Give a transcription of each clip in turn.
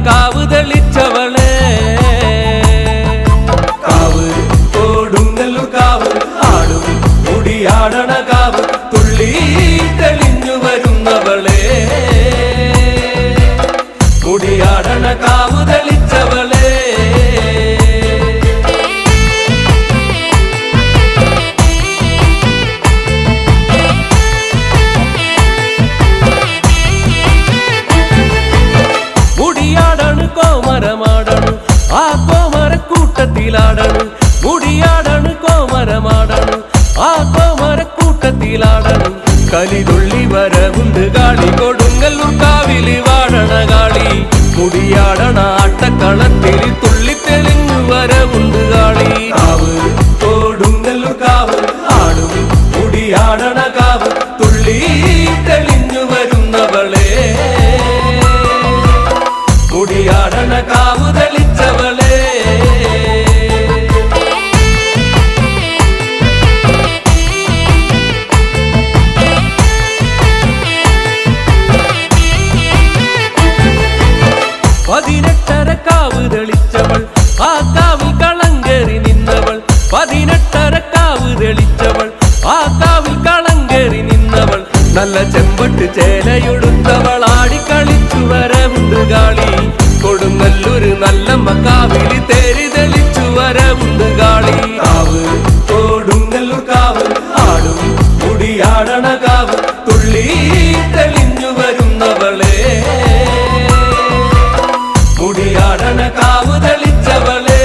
കാവ് തെളിച്ചവളെ കാവ് കൊടുങ്ങല്ലൂർ കാവ് ആടും മുടിയാടണ കാവ് തുള്ളി തെളിഞ്ഞു വരുന്നവളെ മുടിയാടണ കാവ് തെളിച്ചവളെ മുടിയാടണ് കോമരമാടണ് ആ കോമരക്കൂട്ടത്തിലാടണ് മുടിയാടണ് കോമരമാടണ് ആ കോമരക്കൂട്ടത്തിലാടണ് കലിതുള്ളി വരവുണ്ട് കാളി കൊടുങ്ങല്ലൂർ കാവില് വാടണ കാളി മുടിയാടണ ആട്ടക്കളത്തിൽ തുള്ളി തെളിഞ്ഞു വരവുണ്ട് കാളി കാവ് കൊടുങ്ങല്ലൂർ കാവ് ആടും മുടിയാടണ കാവ് തുള്ളി തെളിഞ്ഞു വരുന്നവളെ മുടിയാടണ കാവ് തെളിച്ചവളെ പതിനെട്ടര കാവ് തെളിച്ചവൾ ആ കാവിൽ കളങ്കേറി നിന്നവൾ പതിനെട്ടര കാവ് തെളിച്ചവൾ ആ കാവിൽ കളങ്കേറി നിന്നവൾ നല്ല ചെമ്പട്ട് ചേലയൊടുത്തവൾ ആടിക്കളിച്ചു വരവുണ്ട് കാളി കൊടുങ്ങല്ലൂര് നല്ലമ്മ കാവില് തേരി തെളിച്ചു വരവുണ്ട് കാളി കാവ് കൊടുങ്ങല്ലൂർ കാവ് ആടും മുടിയാടണ കാവ് തുള്ളി തെളിഞ്ഞു വരുന്നവളെ മുടിയാടണ കാവ് തെളിച്ചവളെ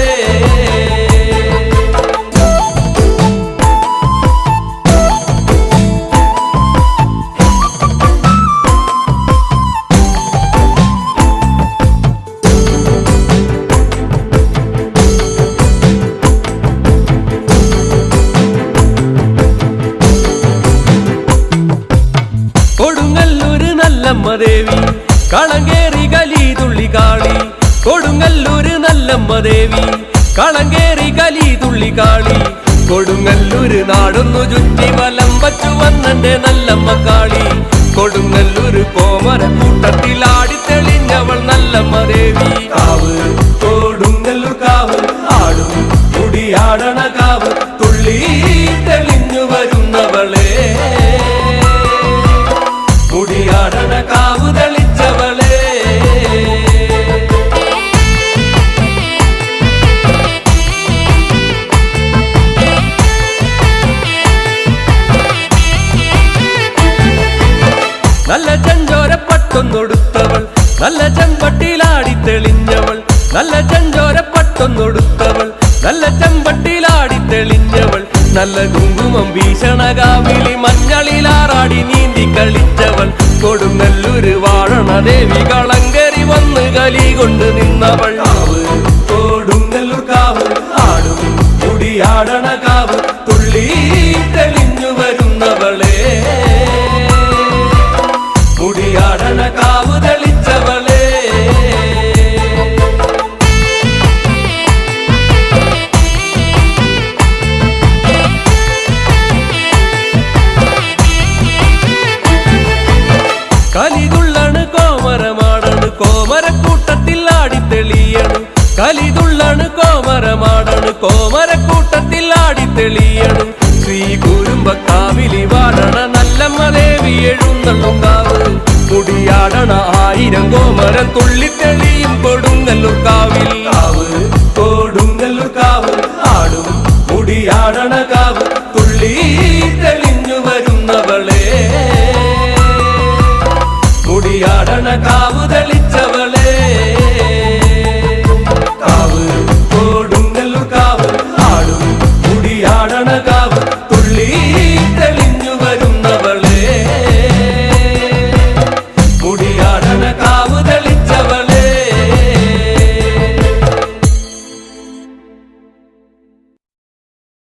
കൊടുങ്ങല്ലൂര് നല്ലമ്മ ദേവി കളങ്കേറി കലിതുള്ളി കാളി കൊടുങ്ങല്ലൂര് നല്ലമ്മ ദേവി കളങ്കേറി കലിതുള്ളി കാളി കൊടുങ്ങല്ലൂര് നാടൊന്നു ചുറ്റി വലം വച്ചു വന്നെ നല്ലമ്മ കാളി കൊടുങ്ങല്ലൂര് കോമരക്കൂട്ടത്തിൽ ആടിത്തെളിഞ്ഞവൾ നല്ലമ്മ ദേവി കാവ് കൊടുങ്ങല്ലൂർ കാവ് ആടും മുടിയാടണ കാവ് തുള്ളി തെളിഞ്ഞു വരുന്നവളെ മുടിയാടണ കാവ് തെളിച്ചവളെ നല്ല ചെഞ്ചോരപ്പട്ടൊന്നൊടുത്തവൾ നല്ല ചെമ്പട്ടിയിലാടി തെളിഞ്ഞവൾ നല്ല ചെഞ്ചോരപ്പട്ടൊന്നൊടുത്തവൾ നല്ല ചെമ്പട്ടിയിലാടി തെളിഞ്ഞവൾ നല്ല കുങ്കുമം വീശണ കാവിലി മഞ്ഞളിലാറാടി നീന്തി കളിച്ചവൾ കൊടുങ്ങല്ലൂര് വാഴണ ദേവി കളങ്കരി വന്ന് കലി കൊണ്ട് നിന്നവൾ കാവ് കൊടുങ്ങല്ലൂർ കാവ് ആടും മുടിയാടണ കാവ് തുള്ളി തെളിഞ്ഞു വരുന്നവളെ മുടിയാടണ കാവ് തെളിച്ചവളെ കലിതുള്ളണ് കോമരമാടണ് കോമരക്കൂട്ടത്തിൽ ആടിത്തെളിയണ് കലിതുള്ളണ് കോമരമാടണ് കോമരക്കൂട്ടത്തിൽ ആടിത്തെളിയണ് ശ്രീ കുരുമ്പക്കാവിലി വാടണ നല്ലമ്മ ദേവി എഴുന്നള്ളും കാവ് മുടിയാടണ 1000 കോമരം തുള്ളിത്തെളിയും കൊടുങ്ങല്ലൂർ കാവിൽ